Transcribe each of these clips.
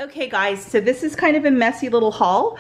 Okay guys, so this is kind of a messy little haul.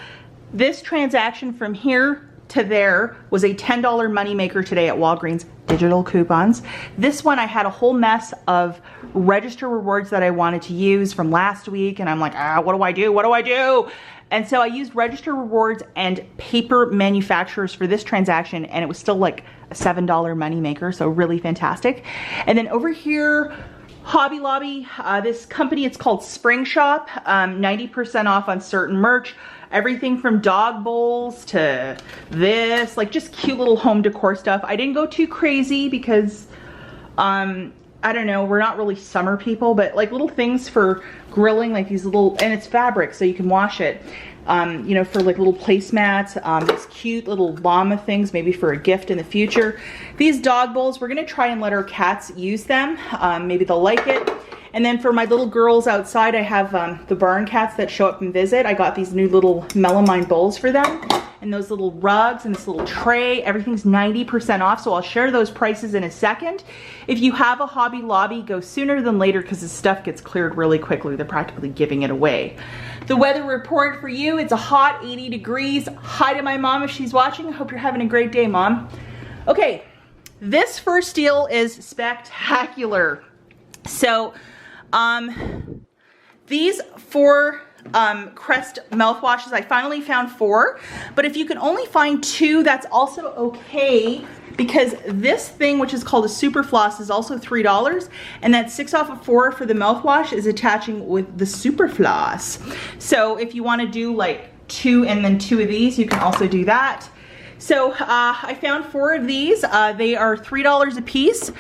This transaction from here to there was a $10 moneymaker today at Walgreens, digital coupons. This one I had a whole mess of register rewards that I wanted to use from last week, and I'm like, what do I do? What do I do? And so I used register rewards and paper manufacturers for this transaction, and it was still like a $7 moneymaker, so really fantastic. And then over here, Hobby Lobby, this company, it's called Spring Shop, 90% off on certain merch, everything from dog bowls to this, like just cute little home decor stuff. I didn't go too crazy because, I don't know, we're not really summer people, but like little things for grilling, like these little, and it's fabric so you can wash it. You know, for like little placemats, these cute little llama things, maybe for a gift in the future. These dog bowls, we're gonna try and let our cats use them. Maybe they'll like it. And then for my little girls outside, I have the barn cats that show up and visit. I got these new little melamine bowls for them. And those little rugs and this little tray, everything's 90% off, so I'll share those prices in a second. If you have a Hobby Lobby, go sooner than later because the stuff gets cleared really quickly. They're practically giving it away. The weather report for you, it's a hot 80 degrees. Hi to my mom if she's watching. I hope you're having a great day, Mom. Okay, this first deal is spectacular. So, these four Crest mouthwashes, I finally found 4, but if you can only find 2, that's also okay, because this thing, which is called a super floss, is also $3, and that 6 off of 4 for the mouthwash is attaching with the super floss. So if you want to do like 2 and then 2 of these, you can also do that. So I found 4 of these. They are $3 a piece.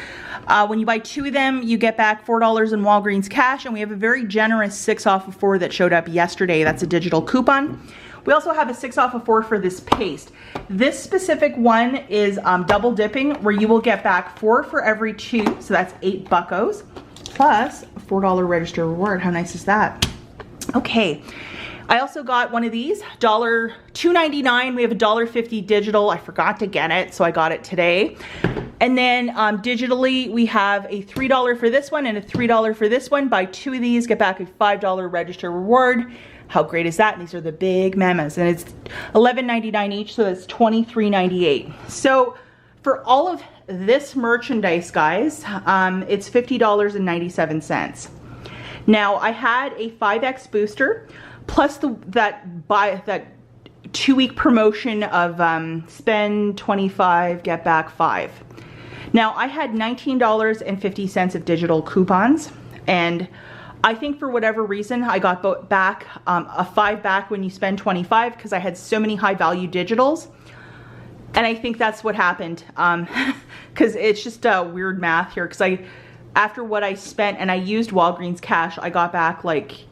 When you buy 2 of them, you get back $4 in Walgreens cash, and we have a very generous 6 off of 4 that showed up yesterday. That's a digital coupon. We also have a 6 off of 4 for this paste. This specific one is double dipping, where you will get back 4 for every 2, so that's 8 buckos, plus a $4 register reward. How nice is that? Okay. I also got one of these, $2.99. We have a $1.50 digital. I forgot to get it, so I got it today. And then digitally, we have a $3 for this one and a $3 for this one. Buy 2 of these, get back a $5 register reward. How great is that? And these are the big mamas, and it's $11.99 each, so that's $23.98. So for all of this merchandise, guys, it's $50.97. Now, I had a 5X booster, plus that 2-week promotion of spend 25, get back 5. Now I had $19.50 of digital coupons, and I think for whatever reason I got back a 5 back when you spend 25 because I had so many high value digitals, and I think that's what happened, because it's just weird math here, because after what I spent and I used Walgreens cash, I got back like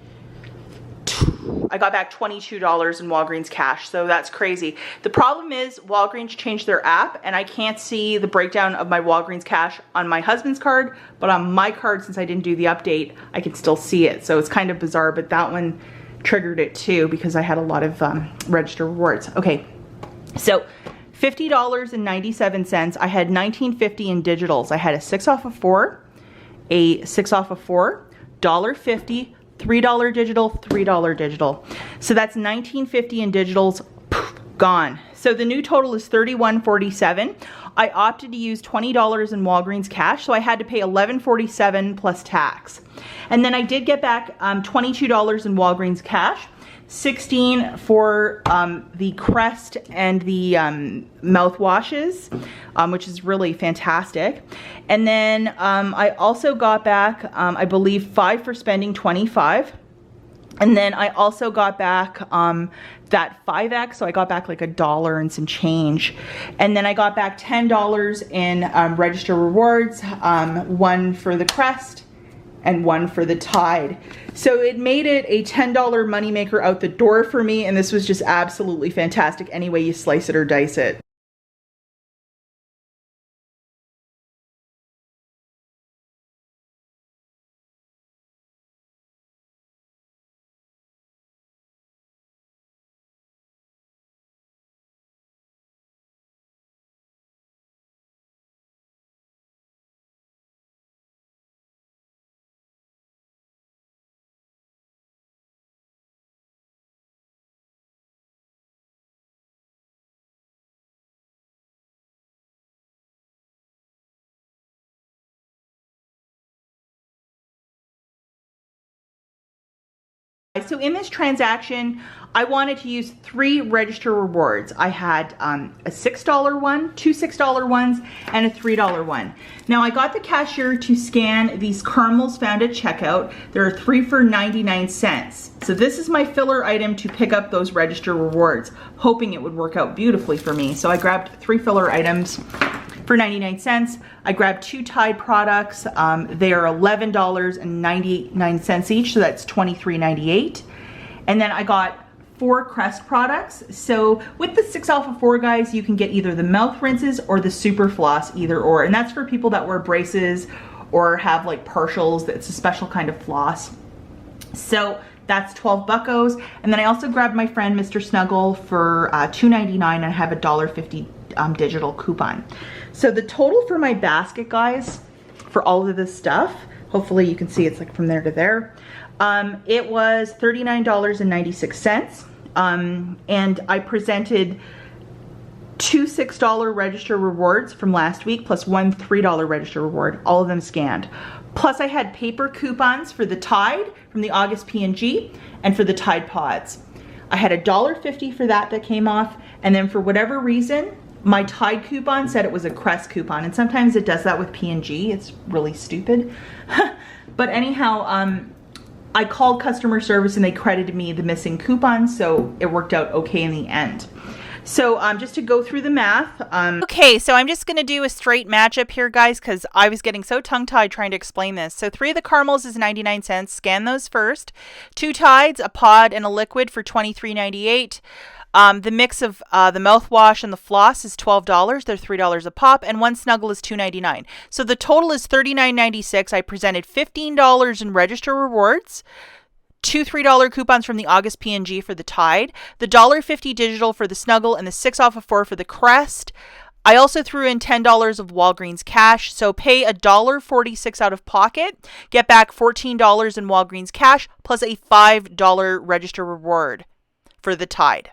$22 in Walgreens cash, so that's crazy. The problem is Walgreens changed their app, and I can't see the breakdown of my Walgreens cash on my husband's card, but on my card, since I didn't do the update, I can still see it. So it's kind of bizarre, but that one triggered it too because I had a lot of register rewards. Okay, so $50.97. I had $19.50 in digitals. I had a 6 off of 4, a 6 off of 4, $1.50, $3 digital, $3 digital. So that's $19.50 in digitals, poof, gone. So the new total is $31.47. I opted to use $20 in Walgreens cash, so I had to pay $11.47 plus tax. And then I did get back $22 in Walgreens cash, $16 for the Crest and the mouthwashes, which is really fantastic. And then I also got back, I believe, $5 for spending 25. And then I also got back that 5X, so I got back like $1 and some change. And then I got back $10 in register rewards, 1 for the Crest and 1 for the Tide. So it made it a $10 moneymaker out the door for me, and this was just absolutely fantastic any way you slice it or dice it. So in this transaction, I wanted to use 3 register rewards. I had a $6 one, 2 $6 ones, and a $3 one. Now I got the cashier to scan these caramels found at checkout. There are 3 for 99 cents. So this is my filler item to pick up those register rewards, hoping it would work out beautifully for me. So I grabbed 3 filler items for 99 cents. I grabbed 2 Tide products. They are $11.99 each, so that's $23.98. And then I got 4 Crest products. So with the 6-alpha-4 guys, you can get either the mouth rinses or the super floss, either or. And that's for people that wear braces or have like partials. It's a special kind of floss. So that's 12 buckos. And then I also grabbed my friend Mr. Snuggle for $2.99, and I have a $1.50 digital coupon. So the total for my basket, guys, for all of this stuff, hopefully you can see it's like from there to there, it was $39.96. And I presented 2 $6 register rewards from last week, plus 1 $3 register reward, all of them scanned. Plus I had paper coupons for the Tide from the August P&G and for the Tide Pods. I had a $1.50 for that came off, and then for whatever reason, my Tide coupon said it was a Crest coupon, and sometimes it does that with P&G. It's really stupid. But anyhow, I called customer service and they credited me the missing coupon, so it worked out okay in the end. So just to go through the math. Okay, so I'm just going to do a straight matchup here, guys, because I was getting so tongue-tied trying to explain this. So 3 of the caramels is 99 cents. Scan those first. 2 Tides, a pod and a liquid for $23.98. The mix of the mouthwash and the floss is $12. They're $3 a pop, and 1 Snuggle is $2.99. So the total is $39.96. I presented $15 in register rewards, 2 $3 coupons from the August P&G for the Tide, the $1.50 digital for the Snuggle, and the 6-off-of-4 for the Crest. I also threw in $10 of Walgreens cash, so pay $1.46 out of pocket, get back $14 in Walgreens cash, plus a $5 register reward for the Tide.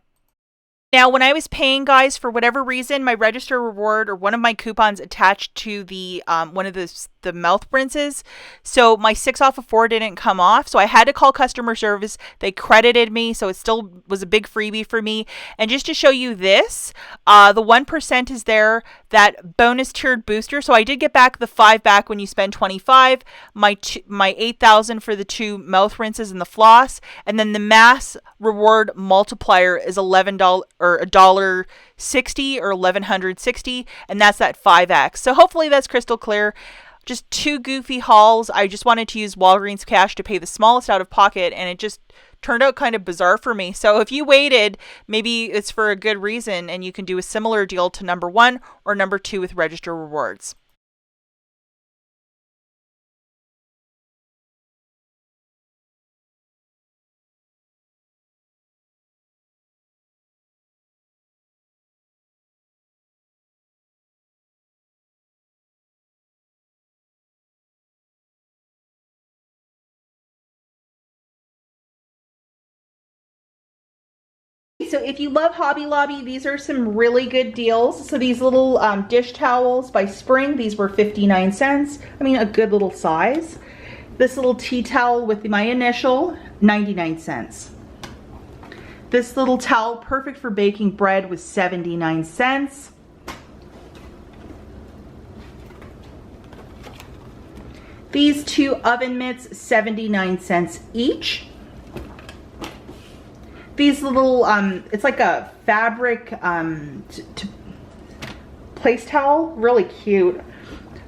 Now, when I was paying, guys, for whatever reason, my register reward or one of my coupons attached to the one of the mouth rinses, so my 6-off-of-4 didn't come off, so I had to call customer service. They credited me, so it still was a big freebie for me. And just to show you this, the 1% is there, that bonus tiered booster, so I did get back the 5 back when you spend 25, my 8,000 for the 2 mouth rinses and the floss, and then the mass reward multiplier is $11 or $1.60 or $1,160, and that's that 5x. So hopefully that's crystal clear. Just 2 goofy hauls. I just wanted to use Walgreens cash to pay the smallest out of pocket, and it just turned out kind of bizarre for me. So if you waited, maybe it's for a good reason, and you can do a similar deal to number 1 or number 2 with register rewards. So if you love Hobby Lobby, these are some really good deals. So these little dish towels by Spring, these were 59 cents. I mean, a good little size. This little tea towel with my initial, 99 cents. This little towel, perfect for baking bread, was 79 cents. These 2 oven mitts, 79 cents each. These little, it's like a fabric place towel, really cute.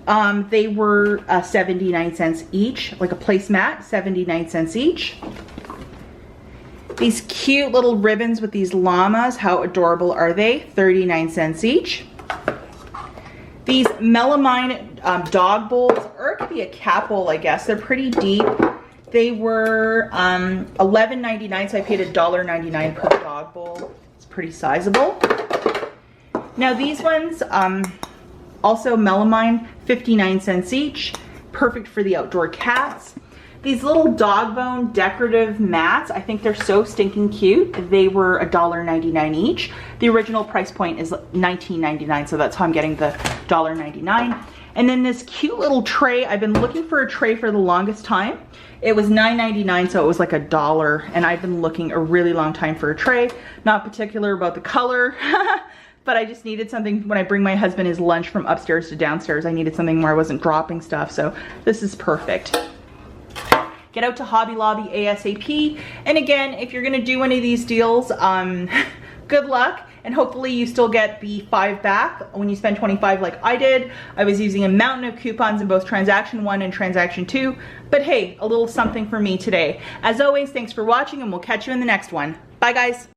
They were 79 cents each, like a placemat, 79 cents each. These cute little ribbons with these llamas, how adorable are they? 39 cents each. These Melamine Dog Bowls, or it could be a cat bowl, I guess. They're pretty deep. They were $11.99, so I paid $1.99 per dog bowl. It's pretty sizable. Now these ones, also Melamine, 59 cents each. Perfect for the outdoor cats. These little dog bone decorative mats, I think they're so stinking cute. They were $1.99 each. The original price point is $19.99, so that's how I'm getting the $1.99. And then this cute little tray, I've been looking for a tray for the longest time. It was $9.99, so it was like $1, and I've been looking a really long time for a tray. Not particular about the color, but I just needed something when I bring my husband his lunch from upstairs to downstairs. I needed something where I wasn't dropping stuff, so this is perfect. Get out to Hobby Lobby ASAP. And again, if you're gonna do any of these deals, good luck. And hopefully you still get the 5 back when you spend 25 like I did. I was using a mountain of coupons in both transaction 1 and transaction 2. But hey, a little something for me today. As always, thanks for watching, and we'll catch you in the next one. Bye guys.